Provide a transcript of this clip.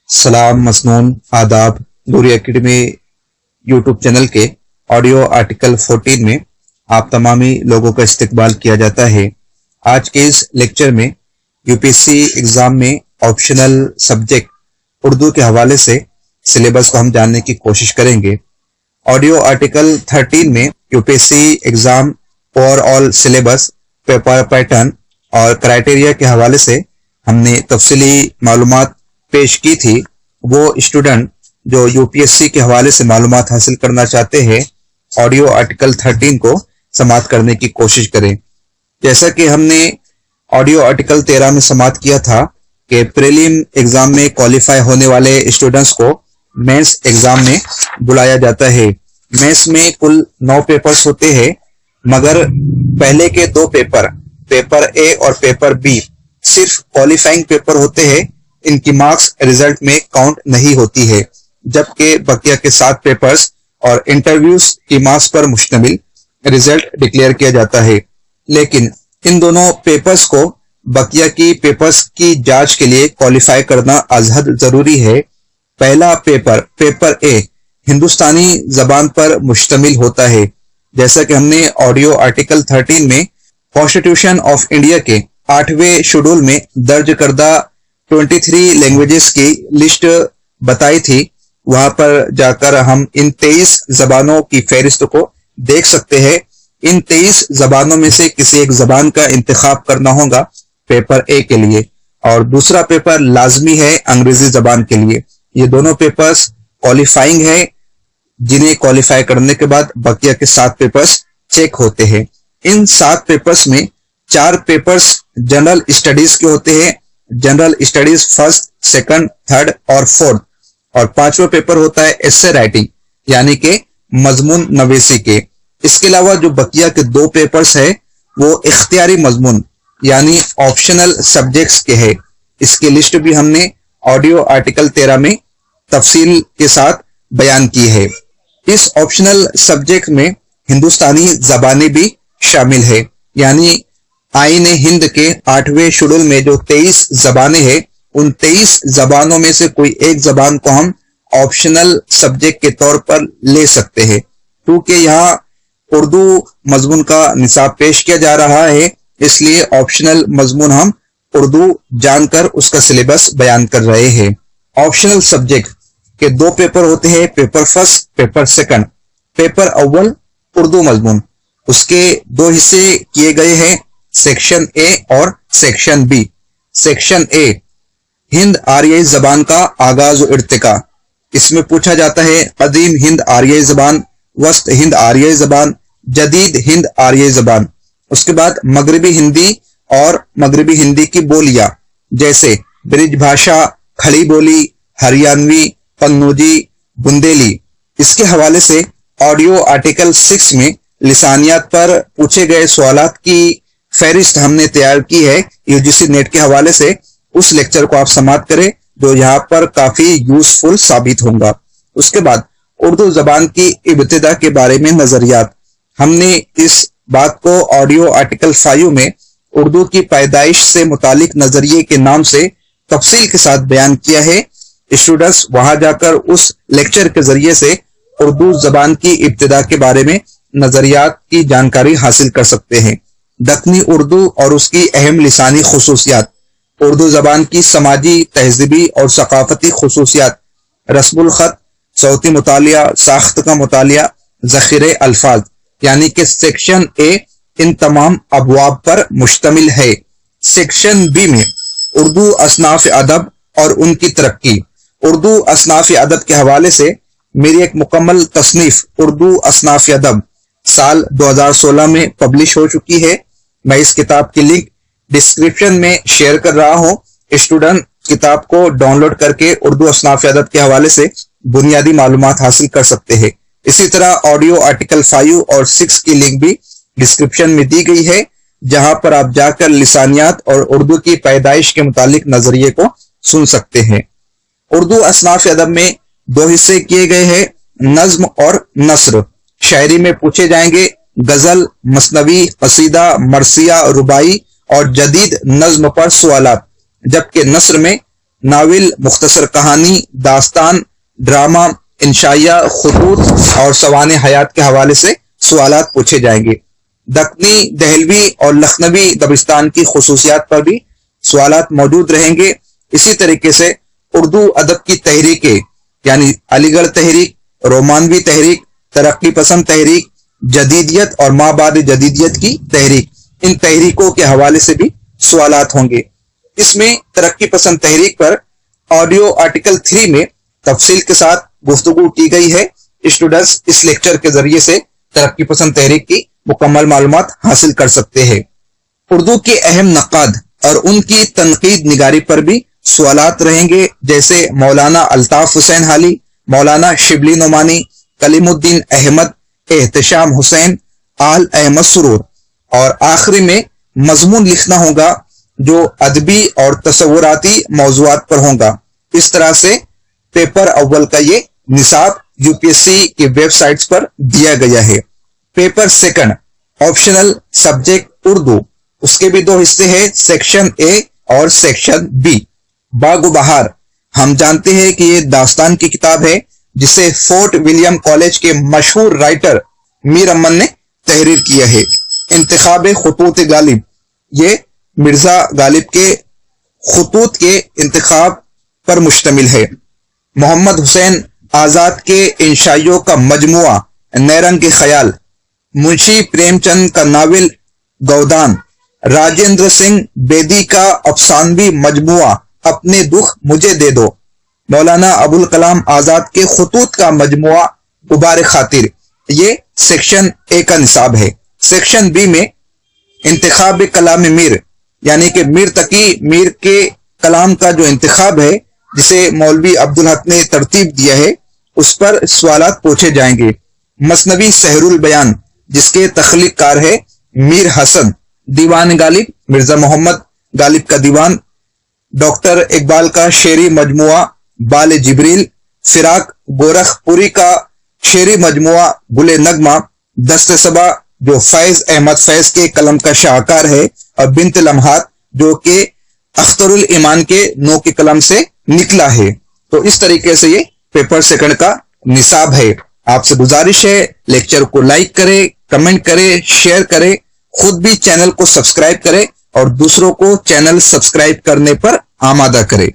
सलाम मसनून आदाब नूरी academy YouTube channel के ऑडियो आर्टिकल 14 में आप तमामी लोगों का इस्तकबाल किया जाता है। आज के इस लेक्चर में यूपीएससी एग्जाम में ऑप्शनल सब्जेक्ट उर्दू के हवाले से सिलेबस को हम जानने की कोशिश करेंगे। ऑडियो आर्टिकल 13 में UPSC exam overall syllabus, paper pattern और क्राइटेरिया के हवाले से हमने तफसीली मालूमात पेश की थी। वो स्टूडेंट जो यूपीएससी के हवाले से मालूमात हासिल करना चाहते हैं, ऑडियो आर्टिकल 13 को समाप्त करने की कोशिश करें। जैसा कि हमने ऑडियो आर्टिकल 13 में समाप्त किया था कि प्रीलिम एग्जाम में क्वालिफाई होने वाले स्टूडेंट्स को मेंस एग्जाम में बुलाया जाता है। मेंस में कुल 9 पेपर्स होते हैं, मगर पहले के 2 पेपर ए और पेपर बी सिर्फ क्वालिफाइंग पेपर होते हैं। इनकी मार्क्स रिजल्ट में काउंट नहीं होती है, जबकि बकिया के 7 पेपर्स और इंटरव्यूज की मार्क्स पर मुश्तमिल रिजल्ट डिक्लेयर किया जाता है। लेकिन इन दोनों पेपर्स को बकिया की पेपर्स की जांच के लिए क्वालिफाई करना अजहद जरूरी है। पहला पेपर ए हिंदुस्तानी जबान पर मुश्तमिल होता है। जैसा कि हमने ऑडियो आर्टिकल 13 में कॉन्स्टिट्यूशन ऑफ इंडिया के 8वें शेड्यूल में दर्ज करदा 23 लैंग्वेजेस की लिस्ट बताई थी। वहां पर जाकर हम इन 23 जबानों की फहरिस्त को देख सकते हैं। इन 23 जबानों में से किसी एक जबान का इंतखाब करना होगा पेपर ए के लिए, और दूसरा पेपर लाजमी है अंग्रेजी जबान के लिए। ये दोनों पेपर्स क्वालिफाइंग है, जिन्हें क्वालिफाई करने के बाद बकिया के 7 पेपर्स चेक होते हैं। इन 7 पेपर्स में 4 पेपर्स जनरल स्टडीज के होते हैं, general studies first, second, third और फोर्थ, और 5वां पेपर होता है एस्से राइटिंग यानी कि मजमून नवेसी के। इसके अलावा जो बकिया के 2 पेपर्स है वो इख्तियारी मजमून यानी ऑप्शनल सब्जेक्ट्स के है। इसकी लिस्ट भी हमने ऑडियो आर्टिकल 13 में तफसील के साथ बयान की है। इस ऑप्शनल सब्जेक्ट में हिंदुस्तानी जबानें भी शामिल है, यानी आईन हिंद के 8वें शेड्यूल में जो 23 जबानें हैं, उन 23 जबानों में से कोई एक जबान को हम ऑप्शनल सब्जेक्ट के तौर पर ले सकते हैं। क्योंकि यहाँ उर्दू मजमून का निसाब पेश किया जा रहा है, इसलिए ऑप्शनल मजमून हम उर्दू जानकर उसका सिलेबस बयान कर रहे हैं। ऑप्शनल सब्जेक्ट के 2 पेपर होते हैं, paper first, paper second. Paper अव्वल उर्दू मजमून, उसके 2 हिस्से किए गए हैं, सेक्शन ए और सेक्शन बी। सेक्शन ए हिंद आर्यई जबान का आगाज और इर्तिका। इसमें पूछा जाता है कदीम हिंद आर्यई जबान, वस्त हिंद आर्यई जबान, जदीद हिंद आर्यई जबान। उसके बाद मगरबी हिंदी और मगरबी हिंदी की बोलियां, जैसे ब्रिज भाषा, खड़ी बोली, हरियाणवी, कन्नौजी, बुंदेली। इसके हवाले से ऑडियो आर्टिकल 6 में लिसानियात पर पूछे गए सवालात की फहरिस्त हमने तैयार की है यूजीसी नेट के हवाले से। उस लेक्चर को आप समाप्त करें, जो यहाँ पर काफी यूजफुल साबित होगा। उसके बाद उर्दू जबान की इब्तिदा के बारे में नजरियात। हमने इस बात को ऑडियो आर्टिकल 5 में उर्दू की पैदाइश से मुतालिक नजरिए के नाम से तफसील के साथ बयान किया है। स्टूडेंट्स वहां जाकर उस लेक्चर के जरिए से उर्दू जबान की इब्तिदा के बारे में नजरियात की जानकारी हासिल कर सकते हैं। दक्कनी उर्दू और उसकी अहम लिसानी खुसूसियात, उर्दू जबान की समाजी, तहजीबी और सकाफती खुसूसियात, रस्मुल खत, सौती मुतालिया, साख्त का मुतालिया, ज़ख़ीरे अल्फाज, यानी कि सेक्शन ए इन तमाम अबवाब पर मुश्तमिल है। सेक्शन बी में उर्दू असनाफ अदब और उनकी तरक्की। उर्दू असनाफ अदब के हवाले से मेरी एक मुकम्मल तसनीफ उर्दू असनाफ अदब साल 2016 में पब्लिश हो चुकी है। मैं इस किताब की लिंक डिस्क्रिप्शन में शेयर कर रहा हूं। स्टूडेंट किताब को डाउनलोड करके उर्दू असनाफ अदब के हवाले से बुनियादी मालूमात हासिल कर सकते हैं। इसी तरह ऑडियो आर्टिकल 5 और 6 की लिंक भी डिस्क्रिप्शन में दी गई है, जहां पर आप जाकर लिसानियात और उर्दू की पैदाइश के मुतालिक नजरिए को सुन सकते हैं। उर्दू असनाफ अदब में 2 हिस्से किए गए हैं, नज्म और नस्र। शायरी में पूछे जाएंगे गजल, मसनवी, कसीदा, मरसिया, रुबाई और जदीद नज्म पर सवालात, जबकि नस्र में नाविल, मुख्तसर कहानी, दास्तान, ड्रामा, इंशाइया, खुतूत और सवाने हयात के हवाले से सवालात पूछे जाएंगे। दक्कनी, दहलवी और लखनवी दबिस्तान की खुसूसियात पर भी सवालात मौजूद रहेंगे। इसी तरीके से उर्दू अदब की तहरीकें यानी अलीगढ़ तहरीक, रोमानवी तहरीक, तरक्की पसंद तहरीक, जदीदियत और माबाद जदीदियत की तहरीक, इन तहरीकों के हवाले से भी सवालात होंगे। इसमें तरक्की पसंद तहरीक पर ऑडियो आर्टिकल 3 में तफसील के साथ गुफ्तगू की गई है। स्टूडेंट्स इस लेक्चर के जरिए से तरक्की पसंद तहरीक की मुकम्मल मालूमात हासिल कर सकते हैं। उर्दू के अहम नक़ाद और उनकी तनकीद निगारी पर भी सवालात रहेंगे, जैसे मौलाना अल्ताफ हुसैन हाली, मौलाना शिबली नोमानी, कलीमुद्दीन अहमद, एहतशाम हुसैन, आल अहमद सुरूर। और आखिरी में मजमून लिखना होगा जो अदबी और तसव्वुराती मौज़ूआत पर होगा। इस तरह से पेपर अव्वल का ये निसाब यूपीएससी की वेबसाइट्स पर दिया गया है। Paper second optional subject Urdu, उसके भी 2 हिस्से हैं, सेक्शन ए और सेक्शन बी। बागो बहार, हम जानते हैं कि ये दास्तान की किताब है जिसे फोर्ट विलियम कॉलेज के मशहूर राइटर मीर अमन ने तहरीर किया है। इंतखाब खुतूत गालिब, ये मिर्जा गालिब के खुतूत के इंतखाब पर मुश्तमिल है। मोहम्मद हुसैन आजाद के इंशाइयों का मजमुआ नैरंग के ख्याल, मुंशी प्रेमचंद का नावल गौदान, राजेंद्र सिंह बेदी का अफसानवी मजमुआ अपने दुख मुझे दे दो, मौलाना अबुल कलाम आजाद के खुतूत का मजमुआ गुबार खातिर, ये सेक्शन ए का निसाब है। सेक्शन बी में इंतखाब कलाम मीर यानी कि मीर तकी मीर के कलाम का जो इंतखाब है जिसे मौलवी अब्दुल हक ने तरतीब दिया है, उस पर सवालात पूछे जाएंगे। मसनवी सहरुल बयान जिसके तख्लीक कार है मीर हसन, दीवान गालिब मिर्जा मोहम्मद गालिब का दीवान, डॉक्टर इकबाल का शेरी मजमुआ बाल जिब्रील, फिराक गोरखपुरी का शेरी मजमुआ गुले नगमा, दस्त सबा जो फैज अहमद फैज के कलम का शाहकार है, और बिन्त लम्हात जो कि अख्तरुल ईमान के नो के कलम से निकला है। तो इस तरीके से ये पेपर सेकंड का निसाब है। आपसे गुजारिश है लेक्चर को लाइक करें, कमेंट करें, शेयर करें, खुद भी चैनल को सब्सक्राइब करें और दूसरों को चैनल सब्सक्राइब करने पर आमादा करें।